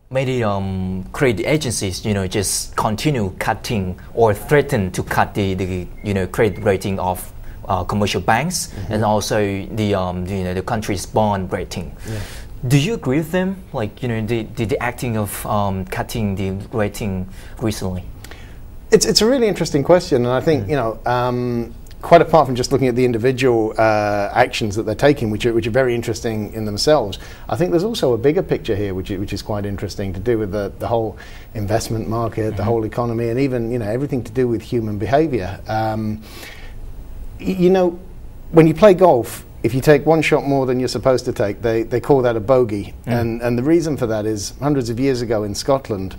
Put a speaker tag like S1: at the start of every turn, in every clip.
S1: many credit agencies, just continue cutting or threaten to cut the credit rating of commercial banks and also the country's bond rating. Yeah. Do you agree with them? Like, the acting of cutting the rating recently?
S2: It's a really interesting question, and I think quite apart from just looking at the individual actions that they're taking, which are very interesting in themselves, I think there's also a bigger picture here, which is quite interesting, to do with the whole investment market, the whole economy, and even everything to do with human behaviour. When you play golf, if you take one shot more than you're supposed to take, they call that a bogey. And the reason for that is hundreds of years ago in Scotland,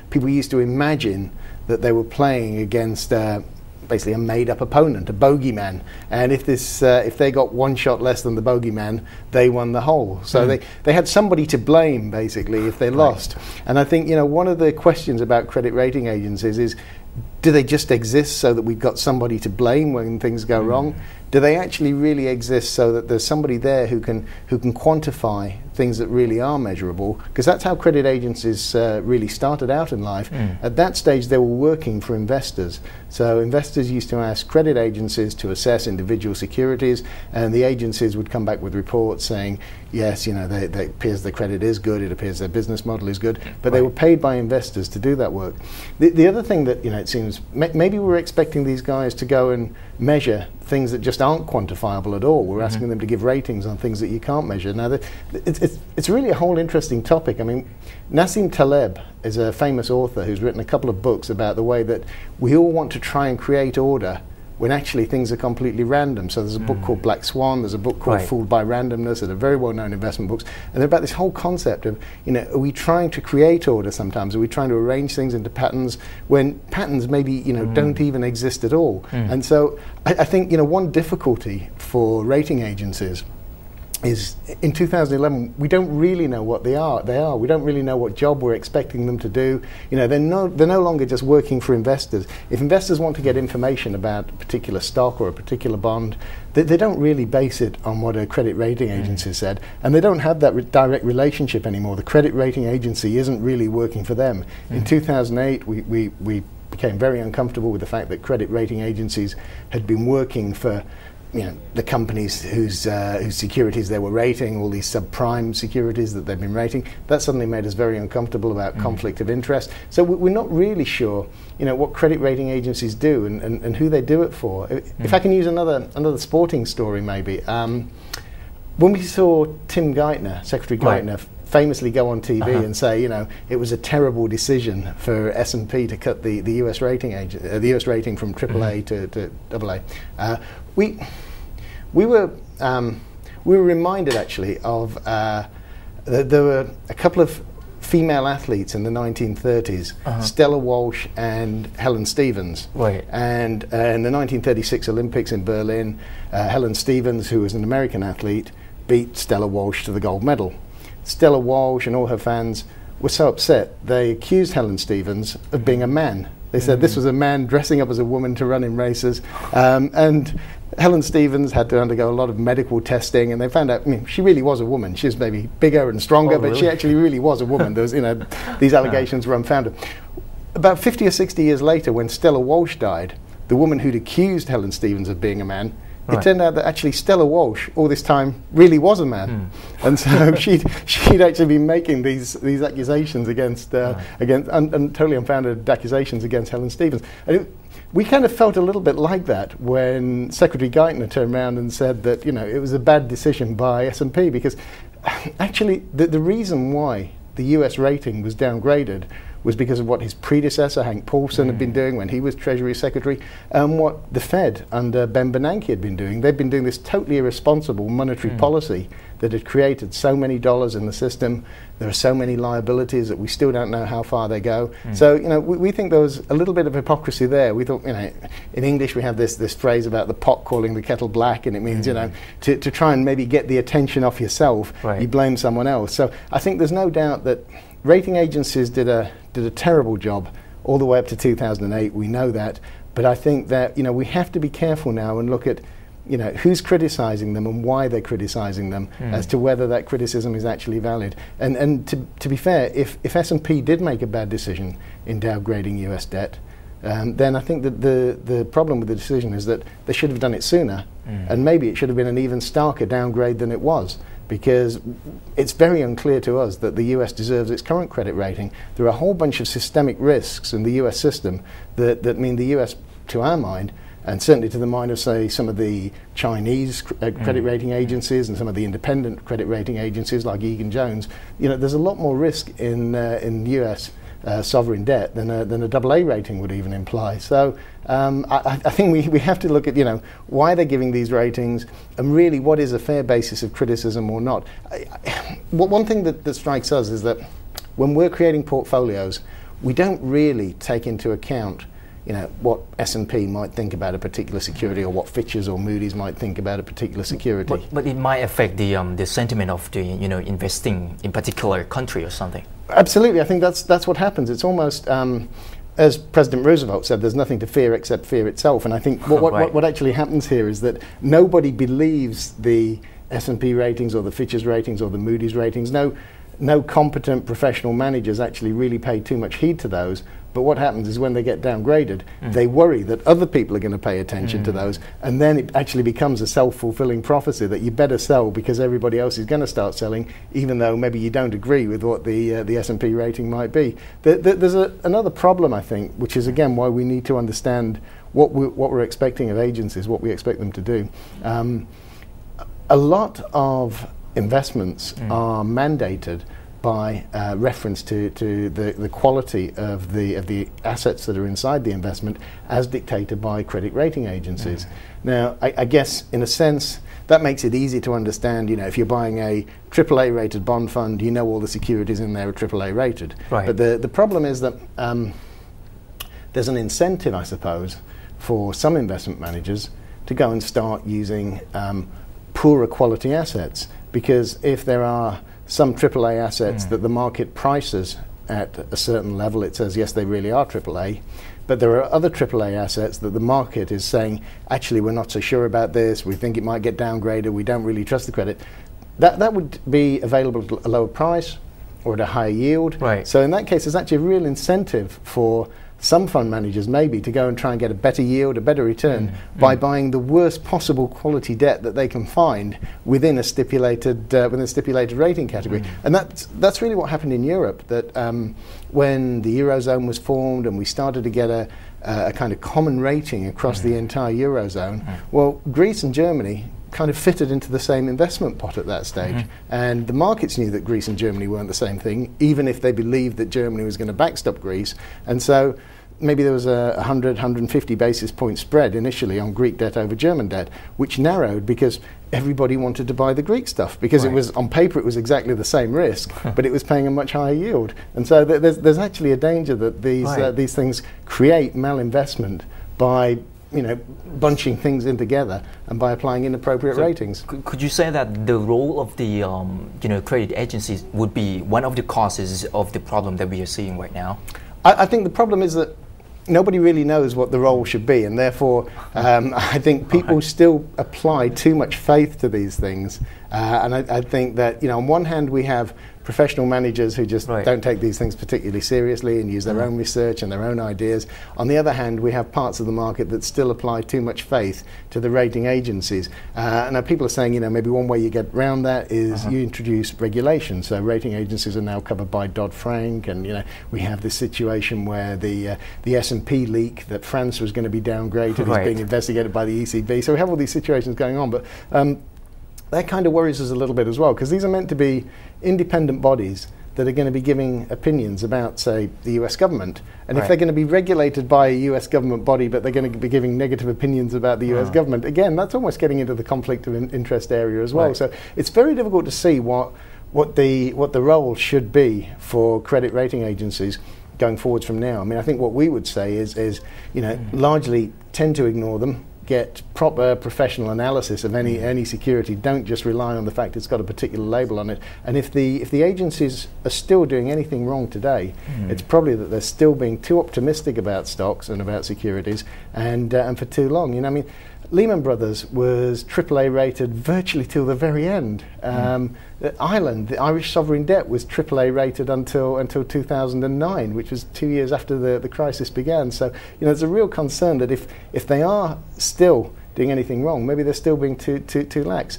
S2: people used to imagine that they were playing against basically a made-up opponent, a bogeyman, and if they got one shot less than the bogeyman, they won the hole. So they had somebody to blame basically if they lost. And I think one of the questions about credit rating agencies is, do they just exist so that we've got somebody to blame when things go wrong? Do they actually really exist so that there's somebody there who can quantify things that really are measurable? Because that's how credit agencies really started out in life. At that stage, they were working for investors. So investors used to ask credit agencies to assess individual securities, and the agencies would come back with reports saying, yes, it appears the credit is good, it appears their business model is good, but they were paid by investors to do that work. The other thing that it seems maybe we're expecting these guys to go and measure things that just aren't quantifiable at all. We're asking them to give ratings on things that you can't measure. Now, it's really a whole interesting topic. I mean, Nassim Taleb is a famous author who's written a couple of books about the way that we all want to try and create order when actually things are completely random. So there's a book called Black Swan, there's a book called Fooled by Randomness, that are very well-known investment books, and they're about this whole concept of, are we trying to create order sometimes? Are we trying to arrange things into patterns when patterns maybe, don't even exist at all? And so I think, one difficulty for rating agencies is in 2011 we don't really know what they are. We don't really know what job we're expecting them to do. They're no longer just working for investors. If investors want to get information about a particular stock or a particular bond, they don't really base it on what a credit rating agency said, and they don't have that direct relationship anymore. The credit rating agency isn't really working for them. In 2008 we became very uncomfortable with the fact that credit rating agencies had been working for the companies whose securities they were rating, all these subprime securities that they've been rating. That suddenly made us very uncomfortable about conflict of interest. So we're not really sure, what credit rating agencies do and who they do it for. If I can use another sporting story, maybe. When we saw Tim Geithner, Secretary Geithner, famously go on TV and say, it was a terrible decision for S&P to cut the US rating the US rating from AAA to AA. We were reminded actually of there were a couple of female athletes in the 1930s, Stella Walsh and Helen Stevens. And in the 1936 Olympics in Berlin, Helen Stevens, who was an American athlete, beat Stella Walsh to the gold medal. Stella Walsh and all her fans were so upset, they accused Helen Stevens of being a man. They said this was a man dressing up as a woman to run in races, and Helen Stevens had to undergo a lot of medical testing, and they found out she really was a woman. She was maybe bigger and stronger, but she actually really was a woman. There was, these allegations were unfounded. About 50 or 60 years later, when Stella Walsh died, the woman who'd accused Helen Stevens of being a man, it turned out that actually Stella Walsh all this time really was a man, and so she'd actually been making these accusations against totally unfounded accusations against Helen Stevens. And we kind of felt a little bit like that when Secretary Geithner turned around and said that it was a bad decision by S&P, because actually the reason why the US rating was downgraded was because of what his predecessor, Hank Paulson, had been doing when he was Treasury Secretary, and what the Fed under Ben Bernanke had been doing. They'd been doing this totally irresponsible monetary policy that had created so many dollars in the system. There are so many liabilities that we still don't know how far they go. So, we think there was a little bit of hypocrisy there. We thought, in English we have this phrase about the pot calling the kettle black, and it means, to try and maybe get the attention off yourself, you blame someone else. So I think there's no doubt that rating agencies did a terrible job all the way up to 2008. We know that, but I think that we have to be careful now and look at who's criticizing them and why they're criticizing them as to whether that criticism is actually valid. And to be fair, if S&P did make a bad decision in downgrading US debt, then I think that the problem with the decision is that they should have done it sooner, and maybe it should have been an even starker downgrade than it was, because it's very unclear to us that the US deserves its current credit rating. There are a whole bunch of systemic risks in the US system that mean the US, to our mind, and certainly to the mind of, say, some of the Chinese credit rating agencies and some of the independent credit rating agencies like Egan-Jones, there's a lot more risk in US sovereign debt than a AA rating would even imply. So I think we have to look at why they're giving these ratings and really what is a fair basis of criticism or not. One thing that strikes us is that when we're creating portfolios, we don't really take into account what S&P might think about a particular security, or what Fitch's or Moody's might think about a particular security.
S1: But it might affect the sentiment of the investing in particular country or something.
S2: Absolutely, I think that's what happens. It's almost as President Roosevelt said, there's nothing to fear except fear itself. And I think what actually happens here is that nobody believes the S&P ratings or the Fitch's ratings or the Moody's ratings. No competent professional managers actually really pay too much heed to those. But what happens is when they get downgraded, they worry that other people are going to pay attention to those, and then it actually becomes a self-fulfilling prophecy that you better sell because everybody else is going to start selling, even though maybe you don't agree with what the S&P rating might be. There's another problem, I think, which is again why we need to understand what we're expecting of agencies, what we expect them to do. A lot of investments are mandated by reference to the quality of the assets that are inside the investment as dictated by credit rating agencies. Now, I guess in a sense that makes it easy to understand, if you're buying a AAA rated bond fund, all the securities in there are AAA rated. Right. But the problem is that there's an incentive, I suppose, for some investment managers to go and start using poorer quality assets, because if there are some AAA assets that the market prices at a certain level, it says, yes, they really are AAA. But there are other AAA assets that the market is saying, actually, we're not so sure about this. We think it might get downgraded. We don't really trust the credit. That would be available at a lower price or at a higher yield. Right. So in that case, there's actually a real incentive for some fund managers maybe to go and try and get a better yield, a better return by buying the worst possible quality debt that they can find within a stipulated rating category. And that's really what happened in Europe. That when the Eurozone was formed and we started to get a kind of common rating across the entire Eurozone, well, Greece and Germany kind of fitted into the same investment pot at that stage. And the markets knew that Greece and Germany weren't the same thing, even if they believed that Germany was going to backstop Greece. And so maybe there was a 100, 150 basis point spread initially on Greek debt over German debt, which narrowed because everybody wanted to buy the Greek stuff, because it was, on paper, it was exactly the same risk, but it was paying a much higher yield. And so there's actually a danger that these things create malinvestment by bunching things in together and by applying inappropriate ratings.
S1: Could you say that the role of the credit agencies would be one of the causes of the problem that we are seeing right now?
S2: I think the problem is that nobody really knows what the role should be, and therefore I think people still apply too much faith to these things. And I think that on one hand we have professional managers who just don't take these things particularly seriously and use their own research and their own ideas. On the other hand, we have parts of the market that still apply too much faith to the rating agencies. And people are saying, maybe one way you get around that is you introduce regulation. So rating agencies are now covered by Dodd-Frank, and we have this situation where the S&P leak that France was going to be downgraded is being investigated by the ECB. So we have all these situations going on, but that kind of worries us a little bit as well, because these are meant to be independent bodies that are going to be giving opinions about, say, the US government. And if they're going to be regulated by a US government body, but they're going to be giving negative opinions about the US government, again, that's almost getting into the conflict of interest area as well. So it's very difficult to see what the role should be for credit rating agencies going forwards from now. I mean, I think what we would say is largely tend to ignore them, get proper professional analysis of any security. Don't just rely on the fact it's got a particular label on it. And if the agencies are still doing anything wrong today, it's probably that they're still being too optimistic about stocks and about securities, and for too long. I mean, Lehman Brothers was AAA rated virtually till the very end. Ireland, the Irish sovereign debt was AAA rated until 2009, which was 2 years after the crisis began. So, there's a real concern that if they are still doing anything wrong, maybe they're still being too lax.